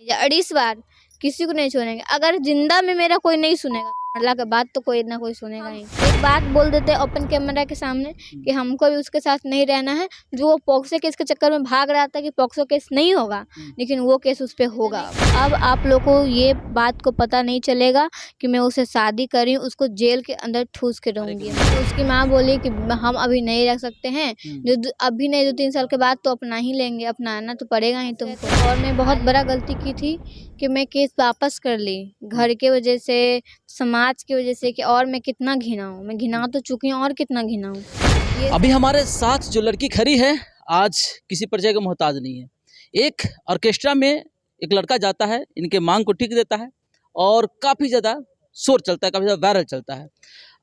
या 2.5 बार किसी को नहीं छोड़ेंगे। अगर जिंदा में मेरा कोई नहीं सुनेगा, अल्लाह के बाद तो कोई ना कोई सुनेगा ही। एक बात बोल देते हैं ओपन कैमरा के सामने कि हमको भी उसके साथ नहीं रहना है। जो वो पॉक्सो केस के चक्कर में भाग रहा था कि पॉक्सो केस नहीं होगा, लेकिन वो केस उस पर होगा। अब आप लोग को ये बात को पता नहीं चलेगा कि मैं उसे शादी करी हूँ, उसको जेल के अंदर ठूस के रहूँगी। तो उसकी माँ बोली कि हम अभी नहीं रख सकते हैं, जो अभी नहीं 2-3 साल के बाद तो अपना ही लेंगे, अपनाना तो पड़ेगा ही तुमको। और मैं बहुत बड़ा गलती की थी कि मैं केस वापस कर ली, घर के वजह से, समाज की वजह से, कि और मैं कितना घिना हूँ। मैं घिना तो चुकी हूँ और कितना घिना हूँ। अभी हमारे साथ जो लड़की खड़ी है आज किसी परिचय का मोहताज नहीं है। एक ऑर्केस्ट्रा में एक लड़का जाता है, इनके मांग को ठीक देता है और काफ़ी ज़्यादा शोर चलता है, काफ़ी ज़्यादा वायरल चलता है।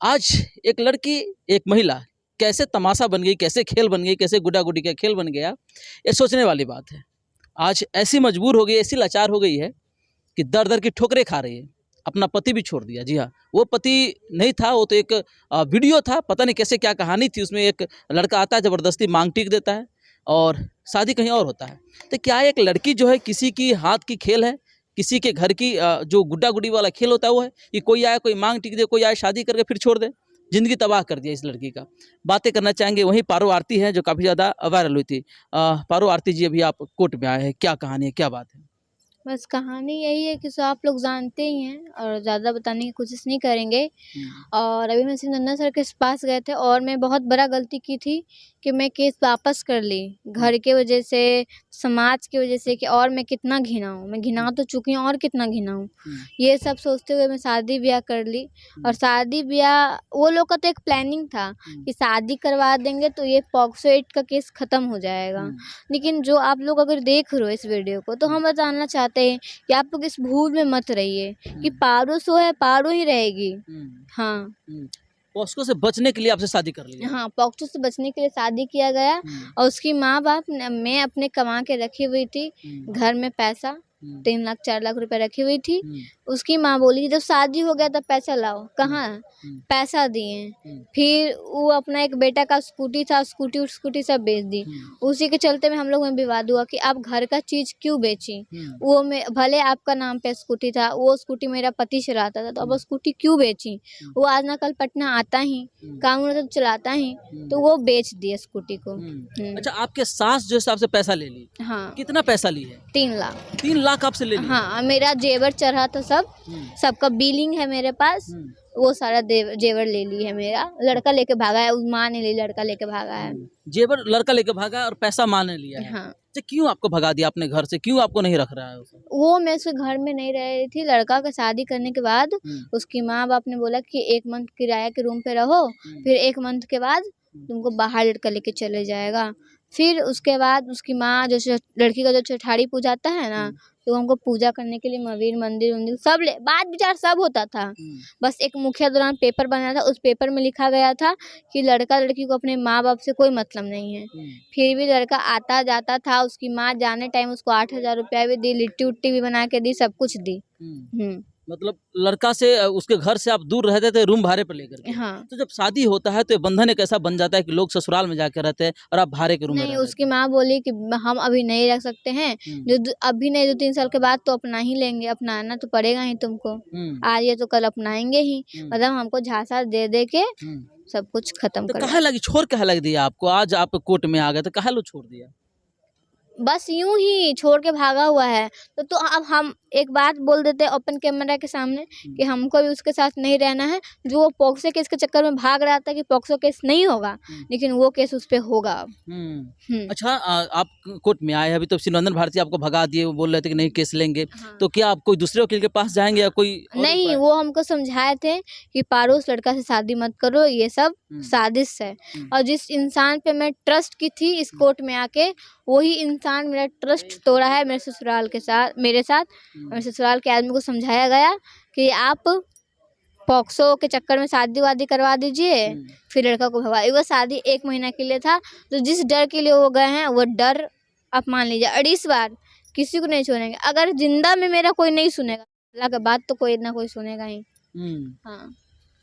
आज एक लड़की, एक महिला कैसे तमाशा बन गई, कैसे खेल बन गई, कैसे गुड्डा गुड्डी का खेल बन गया, ये सोचने वाली बात है। आज ऐसी मजबूर हो गई, ऐसी लाचार हो गई है कि दर दर की ठोकरें खा रही है। अपना पति भी छोड़ दिया। जी हाँ, वो पति नहीं था, वो तो एक वीडियो था, पता नहीं कैसे क्या कहानी थी। उसमें एक लड़का आता है, ज़बरदस्ती मांग टीक देता है और शादी कहीं और होता है। तो क्या एक लड़की जो है किसी की हाथ की खेल है, किसी के घर की जो गुड्डा गुड्डी वाला खेल होता है वो है कि कोई आए, कोई मांग टीक दे, कोई आए शादी करके फिर छोड़ दे। ज़िंदगी तबाह कर दिया इस लड़की का। बातें करना चाहेंगे वहीं पारो आरती है जो काफ़ी ज़्यादा वायरल हुई थी। पारो आरती जी, अभी आप कोर्ट में आए हैं, क्या कहानी है, क्या बात है? बस कहानी यही है कि सब आप लोग जानते ही हैं और ज़्यादा बताने की कोशिश नहीं करेंगे। और अभी मैं सिंह सर के पास गए थे और मैं बहुत बड़ा गलती की थी कि मैं केस वापस कर ली, घर के वजह से, समाज की वजह से, कि और मैं कितना घिना हूँ। मैं घिना तो चुकी हूँ और कितना घिना हूँ। ये सब सोचते हुए मैं शादी ब्याह कर ली। और शादी ब्याह वो लोग का तो एक प्लानिंग था कि शादी करवा देंगे तो ये पॉक्सो एक्ट का केस ख़त्म हो जाएगा। लेकिन जो आप लोग अगर देख रहे हो इस वीडियो को, तो हम बताना चाहते हैं कि आप लोग इस भूल में मत रहिए कि पारो सो है, पारो ही रहेगी। हाँ, पॉक्सो से बचने के लिए आपसे शादी कर ली? हाँ, पॉक्सो से बचने के लिए शादी किया गया। और उसकी माँ बाप मैं अपने कमा के रखी हुई थी घर में पैसा 3 लाख 4 लाख रुपए रखी हुई थी। उसकी माँ बोली जब शादी हो गया तब पैसा लाओ, कहाँ पैसा दिए। फिर वो अपना एक बेटा का स्कूटी था, स्कूटी सब बेच दी। उसी के चलते में हम लोग में विवाद हुआ कि आप घर का चीज क्यों बेची। वो में भले आपका नाम पे स्कूटी था, वो स्कूटी मेरा पति चलाता था, तो अब स्कूटी क्यों बेची। वो आज ना कल पटना आता ही, काम तो चलाता ही, तो वो बेच दिया स्कूटी को। अच्छा, आपके सास जो है आपसे पैसा ले ली? हाँ, कितना पैसा ली है? 3 लाख। 3 लाख आपसे ले लिया? हाँ, मेरा जेवर चढ़ा था, सबका बिलिंग है मेरे पास। वो सारा जेवर ले ली है मेरा। लड़का लेके भागा है, उस माँ ने ले, लड़का लेके भागा है। जेवर लड़का लेके भागा और पैसा माँ ने लिया है? हाँ। अच्छा, क्यों आपको भगा दिया अपने घर से, क्यों आपको नहीं रख रहा है उसे? वो मैं उसके घर में नहीं रह रही थी। लड़का का शादी करने के बाद उसकी माँ बाप ने बोला कि 1 मंथ किराया के रूम पे रहो, फिर 1 मंथ के बाद तुमको बाहर लड़का लेके चले जाएगा। फिर उसके बाद उसकी माँ जो लड़की का जो चौठारी पूजाता है ना, तो हमको पूजा करने के लिए मंदिर वंदिर सब बात विचार सब होता था। बस एक मुखिया दौरान पेपर बनाया था, उस पेपर में लिखा गया था कि लड़का लड़की को अपने माँ बाप से कोई मतलब नहीं है। फिर भी लड़का आता जाता था। उसकी माँ जाने टाइम उसको 8,000 रुपया भी दी, लिट्टी उट्टी भी बना के दी, सब कुछ दी। मतलब लड़का से, उसके घर से आप दूर रहते थे रूम भाड़े पर लेकर के। हाँ। तो जब शादी होता है तो ये बंधन एक ऐसा बन जाता है कि लोग ससुराल में जाकर रहते हैं और आप भाड़े के रूम में नहीं, रहते उसकी माँ बोली कि हम अभी नहीं रख सकते हैं, जो अभी नहीं 2-3 साल के बाद तो अपना ही लेंगे, अपनाना तो पड़ेगा ही तुमको। आज ये तो कल अपनाएंगे ही। मतलब हमको झांसा दे दे के सब कुछ खत्म तो कर। कहाँ लगी, छोड़ कहाँ लग दिया आपको? आज आप कोर्ट में आ गए तो कहाँ लो छोड़ दिया? बस यूं ही छोड़ के भागा हुआ है। तो अब हम एक बात बोल देते हैं ओपन कैमरा के सामने कि हमको भी उसके साथ नहीं रहना है। जो वो पॉक्सो केस के चक्कर में भाग रहा था कि पॉक्सो केस नहीं होगा, लेकिन वो केस उस पे होगा। अच्छा, आप कोर्ट में आए, अभी तो सिंह भारती आपको भगा दिए, वो बोल रहे थे कि नहीं केस लेंगे। हाँ। तो क्या आप कोई दूसरे वकील के पास जाएंगे या कोई और नहीं, वो हमको समझाए थे कि पारो उस लड़का से शादी मत करो, ये सब साजिश है। और जिस इंसान पे मैं ट्रस्ट की थी इस कोर्ट में आके, वही इंसान मेरा ट्रस्ट तोड़ा है मेरे ससुराल के साथ, मेरे साथ। मेरे ससुराल के आदमी को समझाया गया कि आप पॉक्सो के चक्कर में शादी वादी करवा दीजिए, फिर लड़का को भगा। वो शादी 1 महीना के लिए था, तो जिस डर के लिए वो गए हैं वो डर आप मान लीजिए 2.5 बार किसी को नहीं छोड़ेंगे। अगर जिंदा में मेरा कोई नहीं सुनेगा, अल्लाह के बाद तो कोई ना कोई सुनेगा ही। हाँ,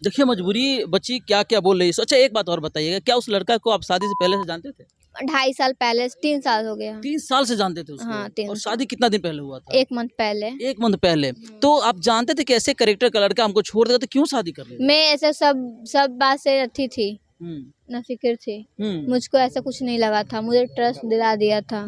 देखिए मजबूरी बच्ची क्या क्या बोल रही है। अच्छा, एक बात और बताइएगा, क्या उस लड़का को आप शादी से पहले से जानते थे? 2.5 साल पहले, 3 साल हो गया। 3 साल से जानते थे उसको? हाँ, 3 और साल। शादी कितना दिन पहले हुआ था? 1 मंथ पहले। 1 मंथ पहले। तो आप जानते थे कि ऐसे कैरेक्टर का लड़का हमको छोड़ देगा, तो क्यों शादी कर रहे थे? मैं ऐसा सब बात से रखी थी, हम्म ना फिक्र थी। हम्म मुझको ऐसा कुछ नहीं लगा था, मुझे ट्रस्ट दिला दिया था।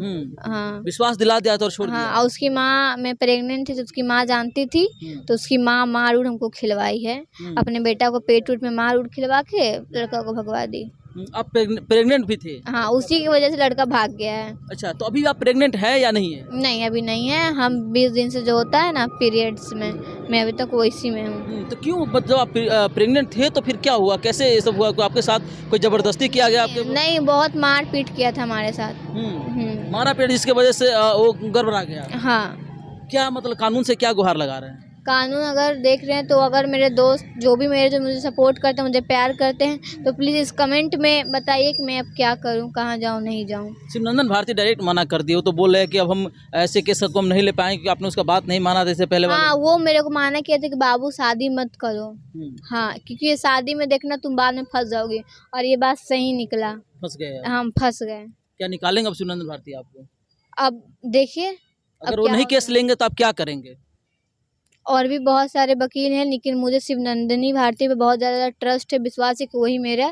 हाँ विश्वास दिला दिया था और छोड़ हाँ। दिया। और उसकी माँ, मैं प्रेग्नेंट थी तो उसकी माँ जानती थी, तो उसकी माँ मार उड़ हमको खिलवाई है। अपने बेटा को पेट उट में मार उड़ खिलवा के लड़का को भगवा दी। आप प्रेग्नेंट भी थे? हाँ, उसी की वजह से लड़का भाग गया है। अच्छा, तो अभी आप प्रेग्नेंट है या नहीं है? नहीं, अभी नहीं है। हम 20 दिन से जो होता है ना पीरियड्स में, मैं अभी तक वैसी में हूँ। तो क्यों जब आप प्रेग्नेंट थे तो फिर क्या हुआ, कैसे ये सब हुआ? कोई आपके साथ कोई जबरदस्ती किया गया आपके? नहीं, बहुत मार पीट किया था हमारे साथ। मारा पेट, जिसके वजह से वो गड़बड़ा गया। हाँ, क्या मतलब कानून से क्या गुहार लगा रहे हैं? कानून अगर देख रहे हैं तो अगर मेरे दोस्त जो मुझे सपोर्ट करते हैं, मुझे प्यार करते हैं, तो प्लीज़ इस कमेंट में बताइए कि मैं अब क्या करूं, कहां जाऊं, नहीं जाऊं। शिवनंदन भारती डायरेक्ट मना कर दिए, वो तो बोल रहे हैं कि अब हम ऐसे केस को हम नहीं ले पाएंगे क्योंकि आपने उसका बात नहीं माना जैसे पहले वाले। हाँ, वो मेरे को माना किया था कि बाबू शादी मत करो। हाँ, क्योंकि ये शादी में देखना तुम बाद में फंस जाओगे, और ये बात सही निकला। फंस गए आप। हम फंस गए। क्या निकालेंगे अब शिवनंदन भारती आपको? अब देखिए, अगर वो नहीं केस लेंगे तो आप क्या करेंगे? और भी बहुत सारे वकील हैं, लेकिन मुझे शिवनंदिनी भारती पे बहुत ज़्यादा ट्रस्ट है, विश्वास है कि वही मेरा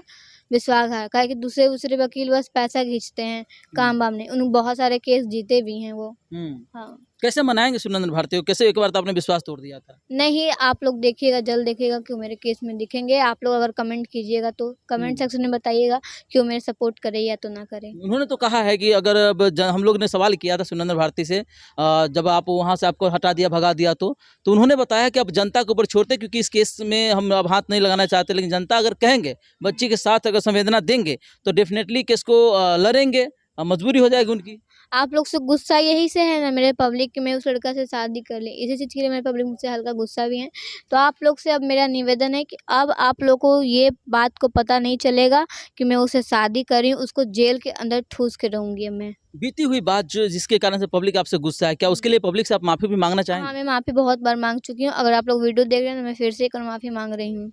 विश्वास है। काहे कि दूसरे वकील बस पैसा खींचते हैं, काम वाम नहीं। उन बहुत सारे केस जीते भी हैं वो। हाँ, कैसे मनाएंगे शिवनंदन भारती को? कैसे? एक बार तो आपने विश्वास तोड़ दिया था। नहीं, आप लोग देखिएगा, जल्द देखिएगा कि वो मेरे केस में दिखेंगे। आप लोग अगर कमेंट कीजिएगा तो कमेंट सेक्शन में बताइएगा कि वो मेरे सपोर्ट करे या तो ना करे। उन्होंने तो कहा है कि अगर अब हम लोग ने सवाल किया था शिवनंदन भारती से, जब आप वहाँ से आपको हटा दिया, भगा दिया, तो उन्होंने बताया कि अब जनता के ऊपर छोड़ते, क्योंकि इस केस में हम अब हाथ नहीं लगाना चाहते, लेकिन जनता अगर कहेंगे, बच्ची के साथ अगर संवेदना देंगे तो डेफिनेटली केस को लड़ेंगे, मजबूरी हो जाएगी उनकी। आप लोग से गुस्सा यही से है ना मेरे पब्लिक कि मैं उस लड़का से शादी कर ली, इसी चीज़ के लिए मेरे पब्लिक मुझसे हल्का गुस्सा भी है। तो आप लोग से अब मेरा निवेदन है कि अब आप लोग को ये बात को पता नहीं चलेगा कि मैं उसे शादी करी हूँ, उसको जेल के अंदर ठूस के रहूँगी अब मैं। बीती हुई बात जो जिसके कारण से पब्लिक आपसे गुस्सा है, क्या उसके लिए पब्लिक से आप माफ़ी भी मांगना हाँ, चाहेंगे? मैं माफ़ी बहुत बार मांग चुकी हूँ। अगर आप लोग वीडियो देख रहे हैं तो मैं फिर से एक और माफ़ी मांग रही हूँ।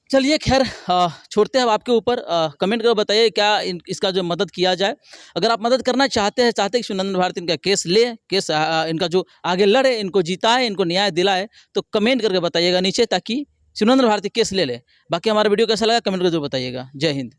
चलिए खैर, छोड़ते हैं अब आपके ऊपर। कमेंट कर बताइए क्या इसका जो मदद किया जाए। अगर आप मदद करना चाहते हैं कि शिवनंदन भारती इनका केस ले, केस इनका जो आगे लड़े, इनको जिताए, इनको न्याय दिलाए, तो कमेंट करके बताइएगा नीचे, ताकि शिवनंदन भारती केस ले ले। बाकी हमारा वीडियो कैसा लगा कमेंट करके जरूर बताइएगा। जय हिंद।